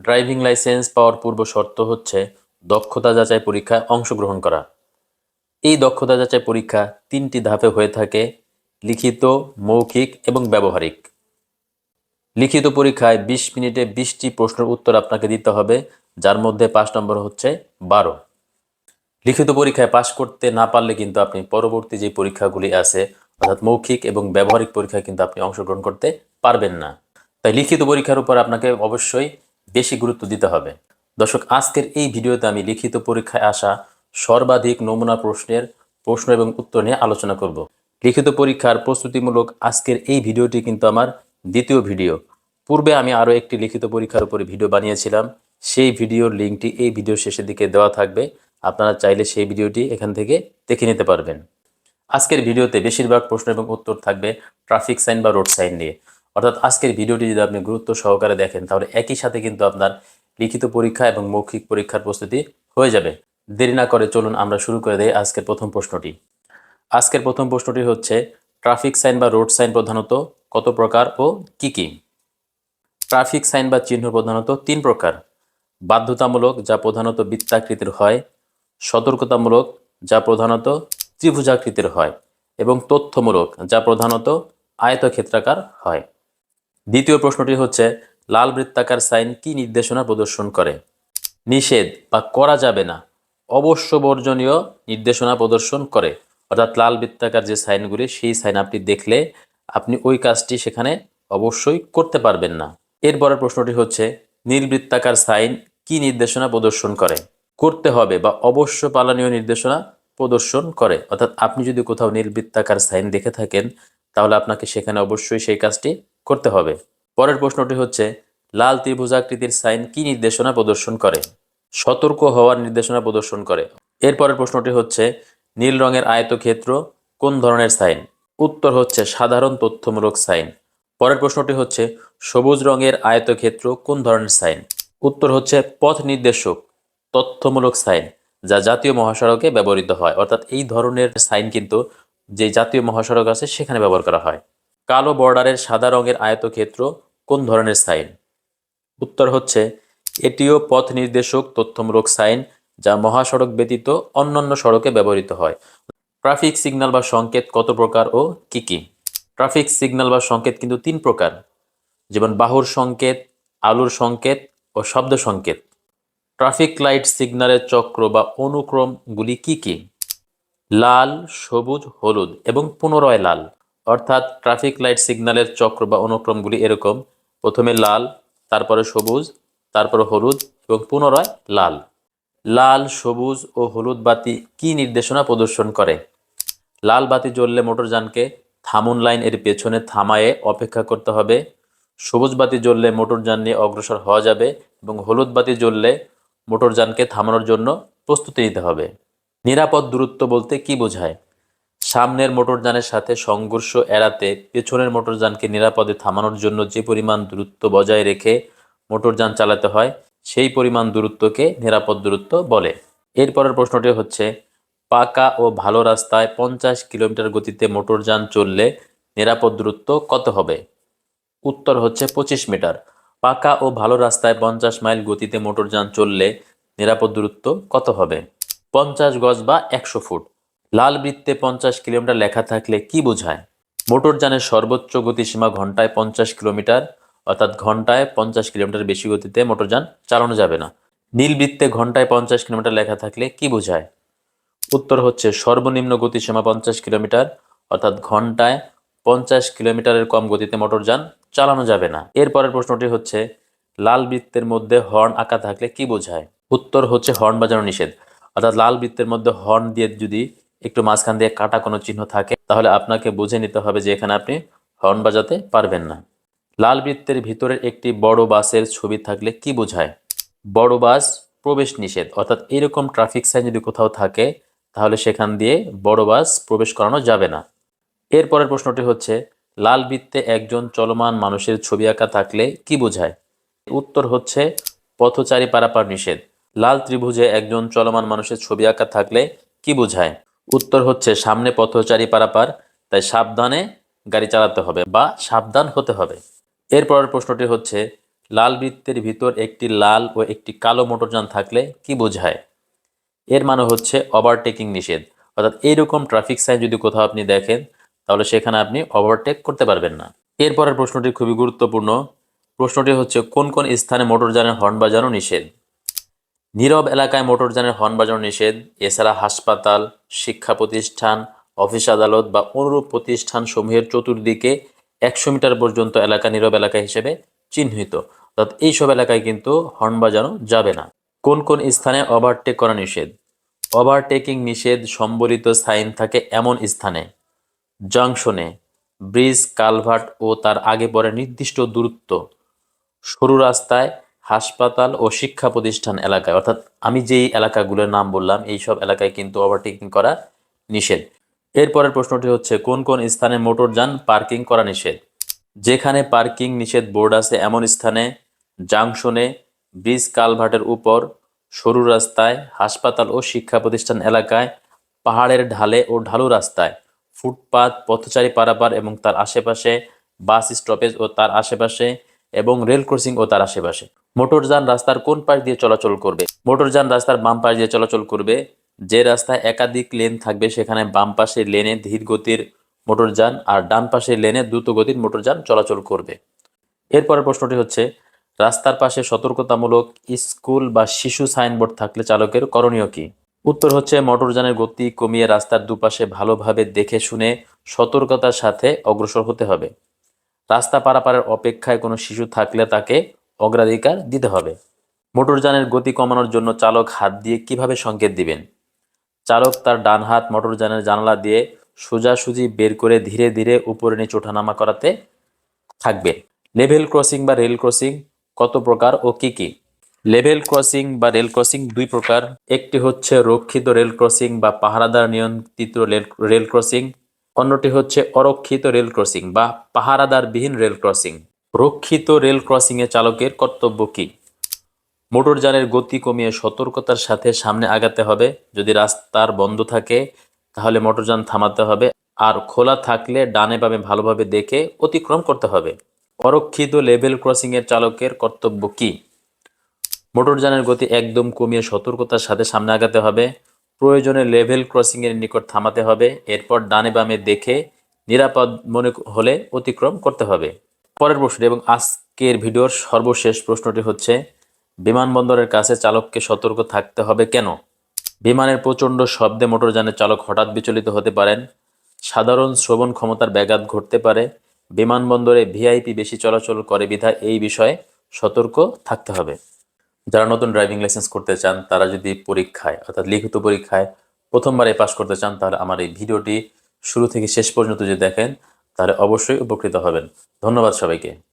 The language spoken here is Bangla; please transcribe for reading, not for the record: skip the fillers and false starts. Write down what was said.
ড্রাইভিং লাইসেন্স পাওয়ার পূর্ব শর্ত হচ্ছে দক্ষতা যাচাই পরীক্ষায় অংশগ্রহণ করা। এই দক্ষতা যাচাই পরীক্ষা 3টি ধাপে হয়ে থাকে: লিখিত, মৌখিক এবং ব্যবহারিক। লিখিত পরীক্ষায় 20 মিনিটে 20টি প্রশ্নের উত্তর আপনাকে দিতে হবে, যার মধ্যে 5 নম্বর হচ্ছে 12। লিখিত পরীক্ষায় পাশ করতে না পারলে কিন্তু আপনি পরবর্তী যে পরীক্ষাগুলি আছে অর্থাৎ মৌখিক এবং ব্যবহারিক পরীক্ষায় কিন্তু আপনি অংশগ্রহণ করতে পারবেন না। তাই লিখিত পরীক্ষার উপর আপনাকে অবশ্যই বেশি গুরুত্ব দিতে হবে। দর্শক, আজকের এই ভিডিওতে আমি লিখিত পরীক্ষায় আসা সর্বাধিক নমুনা প্রশ্নের প্রশ্ন এবং উত্তর নিয়ে আলোচনা করব। লিখিত পরীক্ষার প্রস্তুতিমূলক আজকের এই ভিডিওটি কিন্তু আমার দ্বিতীয় ভিডিও। পূর্বে আমি আরও একটি লিখিত পরীক্ষার উপরে ভিডিও বানিয়েছিলাম, সেই ভিডিওর লিঙ্কটি এই ভিডিও শেষের দিকে দেওয়া থাকবে। আপনারা চাইলে সেই ভিডিওটি এখান থেকে দেখে নিতে পারবেন। আজকের ভিডিওতে বেশিরভাগ প্রশ্ন এবং উত্তর থাকবে ট্রাফিক সাইন বা রোড সাইন নিয়ে। অর্থাৎ আজকের ভিডিওটি যদি আপনি গুরুত্ব সহকারে দেখেন তাহলে একই সাথে কিন্তু আপনার লিখিত পরীক্ষা এবং মৌখিক পরীক্ষার প্রস্তুতি হয়ে যাবে। দেরি না করে চলুন আমরা শুরু করে দেই আজকের প্রথম প্রশ্নটি। আজকের প্রথম প্রশ্নটি হচ্ছে, ট্রাফিক সাইন বা রোড সাইন প্রধানত কত প্রকার ও কি কি? ট্রাফিক সাইন বা চিহ্ন প্রধানত 3 প্রকার: বাধ্যতামূলক, যা প্রধানত বৃত্তাকৃতির হয়; সতর্কতামূলক, যা প্রধানত ত্রিভুজাকৃতির হয়; এবং তথ্যমূলক, যা প্রধানত আয়তক্ষেত্রাকার হয়। দ্বিতীয় প্রশ্নটি হচ্ছে, লাল বৃত্তাকার সাইন কি নির্দেশনা প্রদর্শন করে? নিষেধ বা করা যাবে না, অবশ্য বর্জনীয় নির্দেশনা প্রদর্শন করে। অর্থাৎ লাল বৃত্তাকার যে সাইনগুলি, সেই সাইন আপনি দেখলে আপনি ওই কাজটি সেখানে অবশ্যই করতে পারবেন না। এরপরের প্রশ্নটি হচ্ছে, নীল বৃত্তাকার সাইন কি নির্দেশনা প্রদর্শন করে? করতে হবে বা অবশ্য পালনীয় নির্দেশনা প্রদর্শন করে। অর্থাৎ আপনি যদি কোথাও নীল বৃত্তাকার সাইন দেখে থাকেন তাহলে আপনাকে সেখানে অবশ্যই সেই কাজটি করতে হবে। পরের প্রশ্নটি হচ্ছে, লাল ত্রিভুজাকৃতির সাইন কি নির্দেশনা প্রদর্শন করে? সতর্ক হওয়ার নির্দেশনা প্রদর্শন করে। এরপরের প্রশ্নটি হচ্ছে, নীল রঙের আয়তক্ষেত্র কোন ধরনের সাইন? উত্তর হচ্ছে সাধারণ তথ্যমূলক সাইন। পরের প্রশ্নটি হচ্ছে, সবুজ রঙের আয়তক্ষেত্র কোন ধরনের সাইন? উত্তর হচ্ছে পথ নির্দেশক তথ্যমূলক সাইন, যা জাতীয় মহাসড়কে ব্যবহৃত হয়। অর্থাৎ এই ধরনের সাইন কিন্তু যে জাতীয় মহাসড়ক আছে সেখানে ব্যবহার করা হয়। কালো বর্ডারের সাদা রঙের আয়তক্ষেত্র কোন ধরনের সাইন? উত্তর হচ্ছে এটিও পথ নির্দেশক তথ্যমূলক সাইন, যা মহাসড়ক ব্যতীত অন্যান্য সড়কে ব্যবহৃত হয়। ট্রাফিক সিগন্যাল বা সংকেত কত প্রকার ও কি কি? ট্রাফিক সিগন্যাল বা সংকেত কিন্তু 3 প্রকার, যেমন বাহুর সংকেত, আলোর সংকেত ও শব্দ সংকেত। ট্রাফিক লাইট সিগন্যালের চক্র বা অনুক্রমগুলি কি কি? লাল, সবুজ, হলুদ এবং পুনরায় লাল। অর্থাৎ ট্রাফিক লাইট সিগন্যালের চক্র বা অনুক্রমগুলি এরকম: প্রথমে লাল, তারপরে সবুজ, তারপরে হলুদ এবং পুনরায় লাল। লাল, সবুজ ও হলুদ বাতি কি নির্দেশনা প্রদর্শন করে? লাল বাতি জ্বললে মোটরযানকে থামুন লাইন এর পেছনে থামায়ে অপেক্ষা করতে হবে। সবুজ বাতি জ্বললে মোটরযান নিয়ে অগ্রসর হওয়া যাবে এবং হলুদ বাতি জ্বললে মোটরযানকে থামানোর জন্য প্রস্তুতি নিতে হবে। নিরাপদ দূরত্ব বলতে কি বোঝায়? সামনের মোটরযানের সাথে সংঘর্ষ এড়াতে পেছনের মোটরযানকে নিরাপদে থামানোর জন্য যে পরিমাণ দূরত্ব বজায় রেখে মোটরযান চালাতে হয় সেই পরিমাণ দূরত্বকে নিরাপদ দূরত্ব বলে। এরপরের প্রশ্নটি হচ্ছে, পাকা ও ভালো রাস্তায় 50 কিলোমিটার গতিতে মোটরযান চললে নিরাপদ দূরত্ব কত হবে? উত্তর হচ্ছে 25 মিটার। পাকা ও ভালো রাস্তায় 50 মাইল গতিতে মোটরযান চললে নিরাপদ দূরত্ব কত হবে? 50 গজ বা 100 ফুট। লাল বৃত্তে 50 কিলোমিটার লেখা থাকলে কি বোঝায়? মোটরযানের সর্বোচ্চ গতিসীমা ঘন্টায় 50 কিলোমিটার, অর্থাৎ ঘন্টায় 50 কিলোমিটার বেশি গতিতে মোটরযান চালানো যাবে না। নীল বৃত্তে ঘন্টায় 50 কিলোমিটার লেখা থাকলে কি বোঝায়? উত্তর হচ্ছে সর্বনিম্ন গতিসীমা 50 কিলোমিটার, অর্থাৎ ঘন্টায় 50 কিলোমিটারের কম গতিতে মোটরযান চালানো যাবে না। এরপরের প্রশ্নটি হচ্ছে, লাল বৃত্তের মধ্যে হর্ন আঁকা থাকলে কি বোঝায়? উত্তর হচ্ছে হর্ন বাজানো নিষেধ। অর্থাৎ লাল বৃত্তের মধ্যে হর্ন দিয়ে যদি একটু মাঝখান দিয়ে কাটা কোনো চিহ্ন থাকে তাহলে আপনাকে বুঝে নিতে হবে যে এখানে আপনি হর্ন বাজাতে পারবেন না। লাল বৃত্তের ভিতরের একটি বড় বাসের ছবি থাকলে কি বোঝায়? বড় বাস প্রবেশ নিষেধ। অর্থাৎ এরকম ট্রাফিক সাইন যদি কোথাও থাকে তাহলে সেখান দিয়ে বড় বাস প্রবেশ করানো যাবে না। এরপরের প্রশ্নটি হচ্ছে, লাল বৃত্তে একজন চলমান মানুষের ছবি আঁকা থাকলে কি বোঝায়? উত্তর হচ্ছে পথচারী পারাপার নিষেধ। লাল ত্রিভুজে একজন চলমান মানুষের ছবি আঁকা থাকলে কি বোঝায়? উত্তর হচ্ছে সামনে পথচারী পারাপার, তাই সাবধানে গাড়ি চালাতে হবে বা সাবধান হতে হবে। এরপরের প্রশ্নটি হচ্ছে, লাল বৃত্তের ভিতর একটি লাল ও একটি কালো মোটরযান থাকলে কি বোঝায়? এর মানে হচ্ছে ওভারটেকিং নিষেধ। অর্থাৎ এইরকম ট্রাফিক সাইন যদি কোথাও আপনি দেখেন, তাহলে সেখানে আপনি ওভারটেক করতে পারবেন না। এরপরের প্রশ্নটি খুবই গুরুত্বপূর্ণ। প্রশ্নটি হচ্ছে কোন কোন স্থানে মোটরযানের হর্ন বাজানো নিষেধ? নীরব এলাকায় মোটরযানের হর্ন বাজানো নিষেধ। এছাড়া হাসপাতাল, শিক্ষা প্রতিষ্ঠান, অফিস আদালত বা অনুরূপ প্রতিষ্ঠান সমূহের চতুর্দিকে 100 মিটার পর্যন্ত এলাকা নীরব এলাকা হিসেবে চিহ্নিত। অর্থাৎ এইসব এলাকায় কিন্তু হর্ন বাজানো যাবে না। কোন কোন স্থানে ওভারটেক করা নিষেধ? ওভারটেকিং নিষেধ সম্বলিত সাইন থাকে এমন স্থানে: জংশনে, ব্রিজ, কালভার্ট ও তার আগে পরে নির্দিষ্ট দূরত্ব, সরু রাস্তায়, হাসপাতাল ও শিক্ষা প্রতিষ্ঠান এলাকায়। অর্থাৎ আমি যেই এলাকাগুলোর নাম বললাম এইসব এলাকায় কিন্তু ওভারটেকিং করা নিষেধ। এরপরের প্রশ্নটি হচ্ছে কোন কোন স্থানে মোটরযান পার্কিং করা নিষেধ? যেখানে পার্কিং নিষেধ বোর্ড আছে এমন স্থানে, জাংশনে, ব্রিজ কালভার্টের উপর, সরু রাস্তায়, হাসপাতাল ও শিক্ষা প্রতিষ্ঠান এলাকায়, পাহাড়ের ঢালে ও ঢালু রাস্তায়, ফুটপাত, পথচারী পারাপার এবং তার আশেপাশে, বাস স্টপেজ ও তার আশেপাশে এবং রেল ক্রসিং ও তার আশেপাশে। মোটরযান রাস্তার কোন পাশ দিয়ে চলাচল করবে? মোটরযান রাস্তার বাম পাশ দিয়ে চলাচল করবে। যে রাস্তায় একাধিক লেন থাকবে সেখানে বাম পাশের লেনে ধীর গতির মোটরযান আর ডান পাশের লেনে দ্রুত গতির মোটরযান চলাচল করবে। এরপরের প্রশ্নটি হচ্ছে রাস্তার পাশে সতর্কতামূলক স্কুল বা শিশু সাইনবোর্ড থাকলে চালকের করণীয় কি? উত্তর হচ্ছে মোটরযানের গতি কমিয়ে রাস্তার দুপাশে ভালোভাবে দেখে শুনে সতর্কতার সাথে অগ্রসর হতে হবে। রাস্তা পারাপারের অপেক্ষায় কোনো শিশু থাকলে তাকে অগ্রাধিকার দিতে হবে। মোটরযানের গতি কমানোর জন্য চালক হাত দিয়ে কিভাবে সংকেত দিবেন? চালক তার ডান হাত মোটরযানের জানালা দিয়ে সোজাসুজি বের করে ধীরে ধীরে উপরে নিচে ওঠানামা করাতে থাকবে। লেভেল ক্রসিং বা রেল ক্রসিং কত প্রকার ও কি কি? লেভেল ক্রসিং বা রেল ক্রসিং দুই প্রকার। একটি হচ্ছে রক্ষিত রেল ক্রসিং বা পাহারাদার নিয়ন্ত্রিত রেল ক্রসিং। অন্যটি হচ্ছে অরক্ষিত রেল ক্রসিং বা পাহারাদারবিহীন রেল ক্রসিং। রক্ষিত রেল ক্রসিংয়ে চালকের কর্তব্য কি? মোটরযানের গতি কমিয়ে সতর্কতার সাথে সামনে আগাতে হবে। যদি রাস্তার বন্ধ থাকে তাহলে মোটরযান থামাতে হবে, আর খোলা থাকলে ডানে বামে ভালোভাবে দেখে অতিক্রম করতে হবে। অরক্ষিত লেভেল ক্রসিংয়ের চালকের কর্তব্য কি? মোটরযানের গতি একদম কমিয়ে সতর্কতার সাথে সামনে আগাতে হবে। প্রয়োজনে লেভেল ক্রসিংয়ের নিকট থামাতে হবে। এরপর ডানে বামে দেখে নিরাপদ মনে হলে অতিক্রম করতে হবে। পরের প্রশ্নটি এবং আজকের ভিডিওর সর্বশেষ প্রশ্নটি হচ্ছে বিমানবন্দরের কাছে চালককে সতর্ক থাকতে হবে কেন? বিমানের প্রচণ্ড শব্দে মোটরযানের চালক হঠাৎ বিচলিত হতে পারেন। সাধারণ শ্রবণ ক্ষমতার ব্যাঘাত ঘটতে পারে। বিমানবন্দরে ভিআইপি বেশি চলাচল করে বিধায় এই বিষয়ে সতর্ক থাকতে হবে। যারা নতুন ড্রাইভিং লাইসেন্স করতে চান তারা যদি পরীক্ষায় অর্থাৎ লিখিত পরীক্ষায় প্রথমবারে পাস করতে চান তাহলে আমার এই ভিডিওটি শুরু থেকে শেষ পর্যন্ত যদি দেখেন তাহলে অবশ্যই উপকৃত হবেন। ধন্যবাদ সবাইকে।